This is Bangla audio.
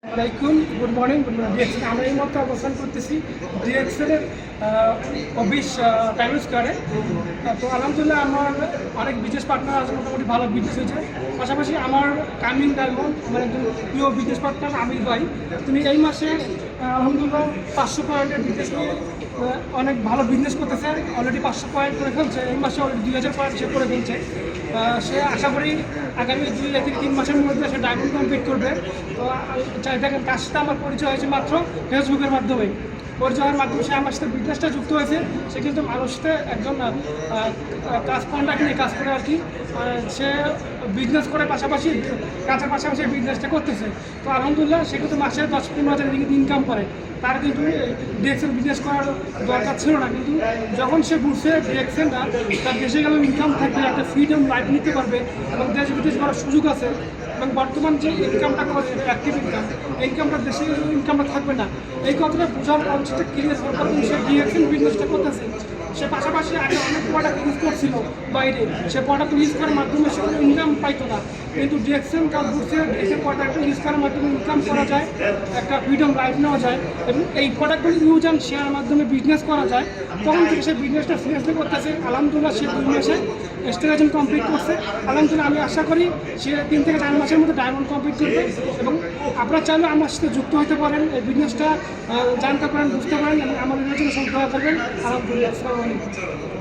আসসালামাইকুম, গুড মর্নিং। ডিএক্সেল আমরা এই মুহূর্তে অবস্থান করতেছি ডিএক্সেলের অফিস টাইম স্কোয়ারে। তো আলহামদুলিল্লাহ আমার অনেক বিজনেস পার্টনার আছে, মোটামুটি ভালো বিজনেস হয়েছে। পাশাপাশি আমার কামিং ডায়মন্ড, আমার একজন প্রিয় বিজনেস পার্টনার আমির ভাই, তিনি এই মাসে আলহামদুলিল্লাহ 500 পয়েন্টের বিজনেস নিয়ে অনেক ভালো বিজনেস করতেছে। অলরেডি 500 পয়েন্ট করে ফেলছে, এই মাসে অলরেডি 2000 পয়েন্ট সে করে ফেলছে। সে আশা করি আগামী 2 থেকে 3 মাসের মধ্যে সে ডায়মন্ড কমপ্লিট করবে। তো চাই দেখেন, তার সাথে আমার পরিচয় হয়েছে মাত্র ফেসবুকের মাধ্যমে। পরিচয়ের মাধ্যমে সে আমার সাথে বিজনেসটা যুক্ত হয়েছে। সে কিন্তু মানুষের সাথে একজন কাজ কন্ট্রাক্ট নিয়ে কাজ করে আর কি। সে বিজনেস করে পাশাপাশি কাজের পাশাপাশি বিজনেসটা করতেছে। তো আলহামদুলিল্লাহ সে কিন্তু মাসে 10-15 হাজার ইনকাম করে। তার কিন্তু ডিএক্সেল বিজনেস করার দরকার ছিল না, কিন্তু যখন সে বুঝছে ডিএক্সেলটা তার দেশে গেলেও ইনকাম থাকবে, একটা ফ্রিডম লাইফ নিতে পারবে এবং দেশ বিদেশ করার সুযোগ আছে। এবং বর্তমান যে ইনকামটা করে অ্যাক্টিভ ইনকামটা দেশে ইনকামটা থাকবে না, এই কথাটা বোঝার কনসেপ্টটা ক্লিয়ার হওয়ার পর সে ডিএক্সেল বিজনেসটা করতেছে। সে পাশাপাশি আগে অনেক প্রোডাক্ট ইউজ করছিল বাইরে, সে প্রোডাক্ট ইউজ করার মাধ্যমে সে ইনকাম পাইতো না, কিন্তু ডিএক্সেল কাজ বুঝছে ডিএক্সেল প্রোডাক্ট ইউজ করার মাধ্যমে ইনকাম করা যায়, একটা ফ্রিডম লাইফ নেওয়া যায় এবং এই প্রোডাক্টগুলি ইউজ অ্যান্ড শেয়ারের মাধ্যমে বিজনেস করা যায়। তখন থেকে সে বিজনেসটা সিরিয়াসলি করতেছে। আলহামদুলিল্লাহ সে 2 মাসে স্টেশন কমপ্লিট করছে। আলহামদুলিল্লাহ আমি আশা করি সে 3 থেকে 4 মাসের মধ্যে ডায়মন্ড কমপ্লিট করবে। এবং আপনারা চাইলে আমার সাথে যুক্ত হতে পারেন, এই বিজনেসটা জানতে পারেন, বুঝতে পারেন এবং আমার জন্য সহায়তা করবেন। আলহামদুলিল্লাহ, আসসালামু আলাইকুম।